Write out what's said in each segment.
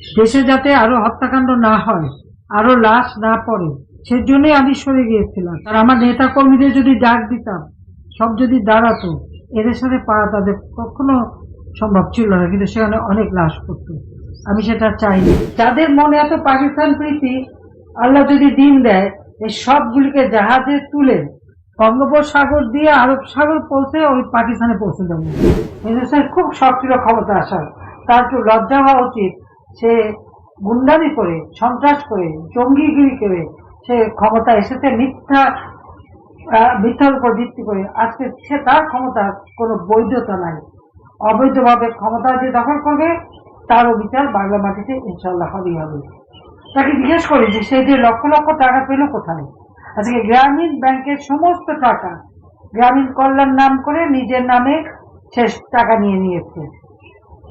দেশে যাতে আরো হত্যাকাণ্ড না হয়, আরো লাশ না পড়ে, সেজন্যই আমি সরে গিয়েছিলাম। আর আমার নেতা কর্মীদের যদি ডাক দিতাম, সব যদি দাঁড়াতো, এদের সাথে পারা তাদের কখনো সম্ভব ছিল না, কিন্তু সেখানে অনেক লাশ পড়তো। আমি সেটা চাইনি। যাদের মনে এত পাকিস্তান প্রীতি, আল্লাহ যদি দিন দেয়, এই সবগুলিকে জাহাজে তুলে বঙ্গোপসাগর দিয়ে আরব সাগর পৌঁছে ওই পাকিস্তানে পৌঁছে দেবো। হিন্দুস্তানের খুব সক্রিয় ক্ষমতা আসার, তার একটু লজ্জা হওয়া উচিত। সে গুন্ডামি করে, সন্ত্রাস করে, জঙ্গিগিরি করে সে ক্ষমতা এসেছে মিথ্যার উপর ভিত্তি করে। আজকে সে তার ক্ষমতার কোনো বৈধতা নাই। অবৈধভাবে ক্ষমতা যে দখল করবে, তারও বিচার বাংলা মাটিতে ইনশাল্লাহ হবেই হবে। তাকে জিজ্ঞেস করি যে সে যে লক্ষ লক্ষ টাকা পেল কোথায়। আজকে গ্রামীণ ব্যাংকের সমস্ত টাকা গ্রামীণ কল্যাণ নাম করে নিজের নামে সে টাকা নিয়ে নিয়েছে।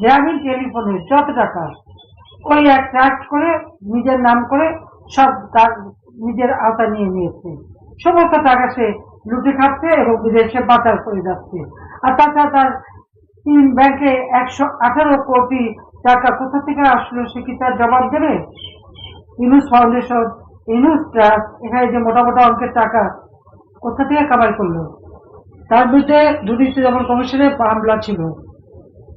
গ্রামীণ টেলিফোনের যত টাকা ওই এক ট্রাস্ট করে নিজের নাম করে সব তার নিজের আওতা নিয়ে নিয়েছে। সমস্ত টাকা সে লুটে খাচ্ছে এবং বিদেশে পাচার করে যাচ্ছে। আর তাছাড়া তার 3 ব্যাংকে 118 কোটি টাকা কোথা থেকে আসলো, সে কি তার জবাব দেবে? ইউনুস ফাউন্ডেশন, ইউনুস ট্রাস্ট, এখানে যে মোটা মোটা অঙ্কের টাকা কোথা থেকে কামাই করলো? তার বিরুদ্ধে দুর্নীতি দমন কমিশনের মামলা ছিল,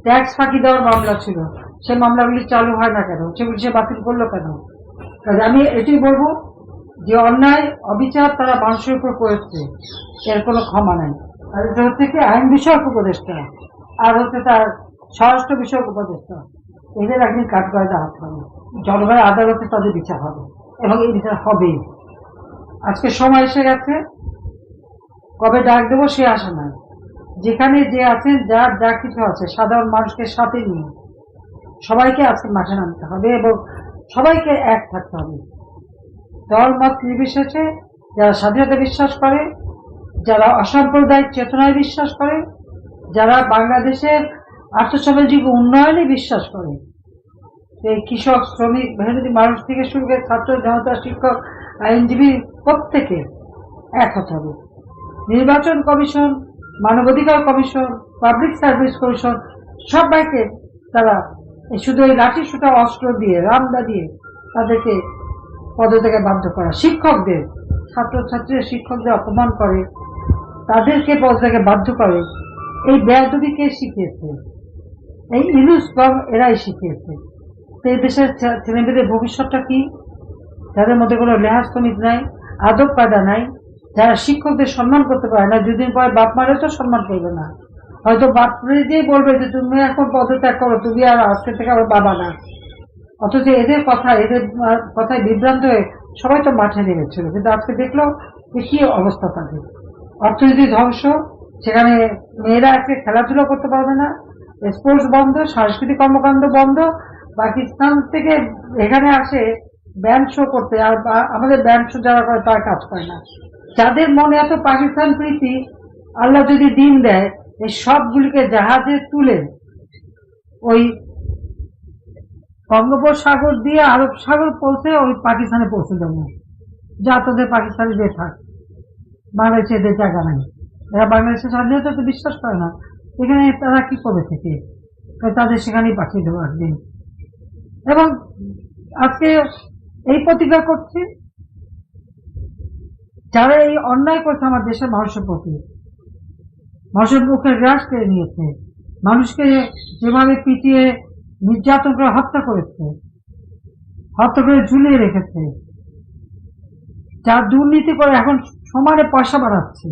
ট্যাক্স ফাঁকি দেওয়ার মামলা ছিল। সে মামলাগুলি চালু হয় না কেন? সেগুলি সে বাতিল করলো কেন? কাজে আমি এটাই বলবো যে অন্যায় অবিচার তারা মানুষের উপর করেছে, এর কোনো ক্ষমা নাই। আর এটা হচ্ছে কি আইন বিষয়ক উপদেষ্টা, আর হচ্ছে তার স্বরাষ্ট্র বিষয়ক উপদেষ্টা, এদের একদিন কাঠগড়ায় দাঁড়াতে হবে। জনগণের আদালতে তাদের বিচার হবে এবং এই বিচার হবেই। আজকে সময় এসে গেছে, কবে ডাক দেবো সে আশা নাই। যেখানে যে আছেন, যার যা কিছু আছে, সাধারণ মানুষকে সাথে নিয়ে সবাইকে আজকে মাঠে নামতে হবে এবং সবাইকে এক থাকতে হবে। দল মত নির্বিশেষে যারা স্বাধীনতা বিশ্বাস করে, যারা অসাম্প্রদায়িক চেতনায় বিশ্বাস করে, যারা বাংলাদেশের আর্থসামাজিক উন্নয়নে বিশ্বাস করে, এই কৃষক, শ্রমিক, মেহনতি মানুষ থেকে শুরু করে ছাত্র জনতা, শিক্ষক, আইনজীবী, প্রত্যেকে এক হতে হবে। নির্বাচন কমিশন, মানবাধিকার কমিশন, পাবলিক সার্ভিস কমিশন, সবাইকে তারা শুধু এই লাঠি সুটা অস্ত্র দিয়ে, রামদা দিয়ে তাদেরকে পদত্যাগে বাধ্য করা। শিক্ষকদের, ছাত্রছাত্রীরা শিক্ষকদের অপমান করে, তাদেরকে পদত্যাগে বাধ্য করে। এই বেয়াদবি কে শিখিয়েছে? এই ইউনুস এরাই শিখিয়েছে। এই দেশের ছেলেমেয়েদের ভবিষ্যৎটা কি? যাদের মধ্যে কোনো লেহাজ তমিজ নাই, আদব কায়দা নাই, যারা শিক্ষকদের সম্মান করতে পারে না, দুদিন পরে বাপ মারে তো সম্মান করবে না। হয়তো বাপ দিয়ে বলবে যে তুমি এখন পদত্যাগ করো, তুমি আর আজকে থেকে আমার বাবা না। অথচ এদের কথায় বিভ্রান্ত হয়ে সবাই তো মাঠে নেমেছিল, কিন্তু আজকে দেখলো কি অবস্থা তাদের। অর্থনীতি ধ্বংস, সেখানে মেয়েরা আজকে খেলাধুলা করতে পারবে না, স্পোর্টস বন্ধ, সাংস্কৃতিক কর্মকাণ্ড বন্ধ। পাকিস্তান থেকে এখানে আসে ব্যান্ড শো করতে, আর আমাদের ব্যান্ড শো যারা করে তার কাজ পায় না। যাদের মনে এত পাকিস্তান প্রীতি, আল্লাহ যদি দিন দেয়, এই সবগুলিকে জাহাজে তুলে ওই বঙ্গোপসাগর দিয়ে আরব সাগর পৌঁছে ওই পাকিস্তানে পৌঁছে দেবো। যা তোদের পাকিস্তানে যে থাক, বাংলাদেশে এদের জায়গা নাই। এরা বাংলাদেশের স্বাধীনতাতে বিশ্বাস করে না, এখানে তারা কি করবে থেকে? তাদের সেখানেই পাঠিয়ে দেবো একদিন। এবং আজকে এই প্রতিজ্ঞা করছি, যারা এই অন্যায় করছে আমার দেশের মানুষের প্রতি, মানুষের মুখের গ্রাস কেড়ে নিয়েছে, মানুষকে যেভাবে পিটিয়ে নির্যাতন করে হত্যা করেছে, হত্যা করে ঝুলিয়ে রেখেছে, যা দুর্নীতি করে এখন সমানে পয়সা বাড়াচ্ছে,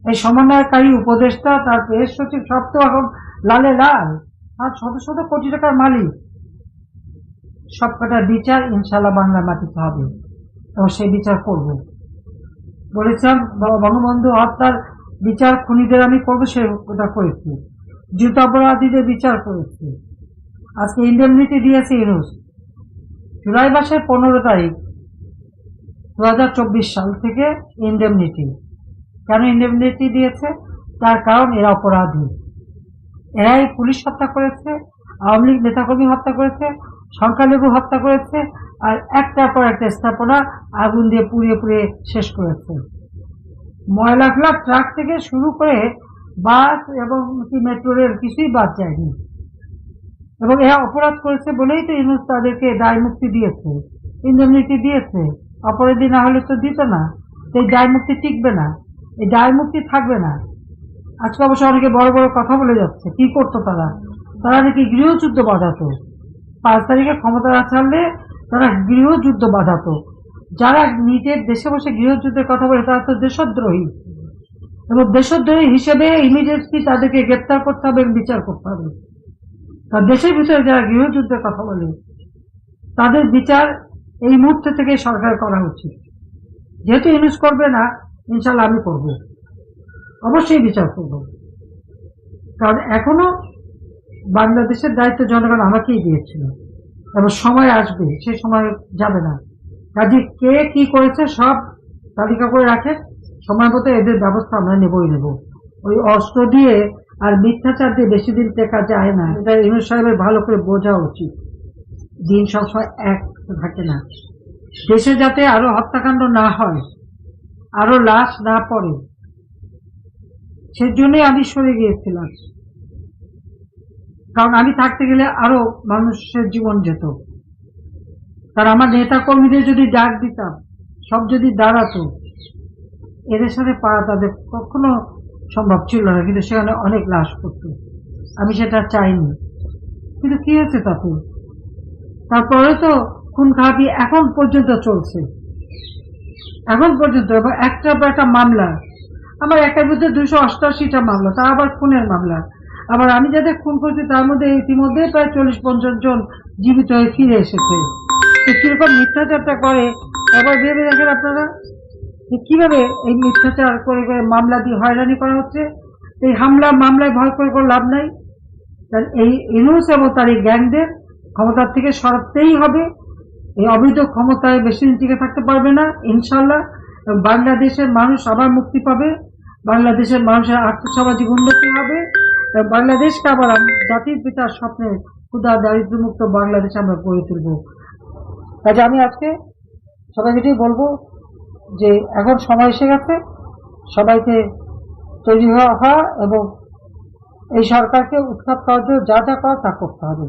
এই সমন্বয়কারী উপদেষ্টা, তার প্রেস সচিব, সব তো এখন লালে লাল, আর শত শত কোটি টাকার মালিক। সবকটার বিচার ইনশাল্লাহ বাংলা মাটিতে হবে এবং সেই বিচার করব। বলেছিলাম বঙ্গবন্ধু হত্যার বিচার খুনিদের আমি করবো, সেটা করেছি। যুদ্ধ অপরাধীদের বিচার করেছি। আজকে ইন্ডেমনিটি দিয়েছে ইউনুস, জুলাই মাসের 15 তারিখ 2024 সাল থেকে ইন্ডেমনিটি। কেন ইন্ডেমনিটি দিয়েছে? তার কারণ এরা অপরাধী, এরাই পুলিশ হত্যা করেছে, আওয়ামী লীগ নেতাকর্মী হত্যা করেছে, সংখ্যালঘু হত্যা করেছে, আর একটার পর একটা স্থাপনা আগুন দিয়ে পুড়িয়ে পুড়িয়ে শেষ করেছে। ময়লা ফেলা ট্রাক থেকে শুরু করে বাস এবং মেট্রো রেল কিছুই বাদ যায়নি। এবং এরা অপরাধ করেছে বলেই তো ইউনূস তাদেরকে দায় মুক্তি দিয়েছে, ইন্ডেমনিটি দিয়েছে। অপরাধী না হলে তো দিত না। এই দায় মুক্তি টিকবে না, এই দায় মুক্তি থাকবে না। আজকে অবশ্য অনেকে বড় বড় কথা বলে যাচ্ছে। কি করতো তারা? তারা নাকি গৃহযুদ্ধ বাঁধাতো। 5 তারিখে ক্ষমতা ছাড়লে তারা গৃহযুদ্ধ বাঁধাতো। যারা নিজের দেশে বসে গৃহযুদ্ধের কথা বলে তারা তো দেশদ্রোহী, এবং দেশদ্রোহী হিসেবে ইমিডিয়েটলি তাদেরকে গ্রেপ্তার করতে হবে এবং বিচার করতে হবে। আর দেশের ভিতরে যারা গৃহযুদ্ধের কথা বলে তাদের বিচার এই মুহূর্তে থেকে সরকার করা উচিত। যেহেতু ইউনূস করবে না, ইনশাল্লাহ আমি করব, অবশ্যই বিচার করব। কারণ এখনো বাংলাদেশের দায়িত্ব জনগণ আমাকেই দিয়েছিল, এবং সময় আসবে, সে সময় যাবে না। কাজে কে কি করেছে সব তালিকা করে রাখে, সময় মতো এদের ব্যবস্থা আমরা নেবই নেব। ওই অস্ত্র দিয়ে আর মিথ্যাচার দিয়ে বেশি দিন টেকা যায় না। এটা ইউনূস সাহেবের ভালো করে বোঝা উচিত। দিন সবসময় এক থাকে না। দেশে যাতে আরো হত্যাকাণ্ড না হয়, আরো লাশ না পড়ে, সেজন্যই আমি সরে গিয়েছিলাম। কারণ আমি থাকতে গেলে আরো মানুষের জীবন যেত। কারণ আমার নেতা কর্মীদের যদি ডাক দিতাম, সব যদি দাঁড়াতো, এদের সাথে পাওয়া তাদের কখনো সম্ভব ছিল না, কিন্তু সেখানে অনেক লাশ পড়তো। আমি সেটা চাইনি, কিন্তু কি হয়েছে তাতে? তারপরে তো খুন খারাপি এখন পর্যন্ত চলছে, এখন পর্যন্ত। এবং একটার পর একটা মামলা, আমার একের বিরুদ্ধে 288টা মামলা, তা আবার খুনের মামলা। আবার আমি যাদের খুন করছি তার মধ্যে ইতিমধ্যে প্রায় 40-50 জন জীবিত হয়ে ফিরে এসেছে। কিরকম মিথ্যাচারটা করে একবার ভেবে দেখেন আপনারা, কিভাবে এই মিথ্যাচার করে করে মামলা দিয়ে হয়রানি করা হচ্ছে। এই মামলায় ভয় করে কোনো লাভ নাই। এই ইউনূস এবং তার এই গ্যাংদের ক্ষমতার থেকে সরাতেই হবে। এই অবৈধ ক্ষমতায় বেশি দিন টিকে থাকতে পারবে না ইনশাল্লাহ। বাংলাদেশের মানুষ আবার মুক্তি পাবে, বাংলাদেশের মানুষের আর্থসামাজিক উন্নতি হবে, বাংলাদেশকে আবার জাতির পিতার স্বপ্নে ক্ষুধা দারিদ্র্যমুক্ত বাংলাদেশ আমরা গড়ে তুলব। কাজে আমি আজকে সবাইকে বলবো যে এখন সময় এসে গেছে সবাইকে তৈরি হওয়া এবং এই সরকারকে উৎখাত করার জন্য যা যা করা তা করতে হবে।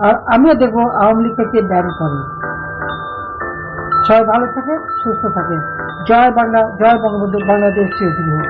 আর আমিও দেখবো আওয়ামী লীগকে ব্যান করে। সবাই ভালো থাকে, সুস্থ থাকে। জয় বাংলা, জয় বঙ্গবন্ধু, বাংলাদেশ চিরদিন হোক।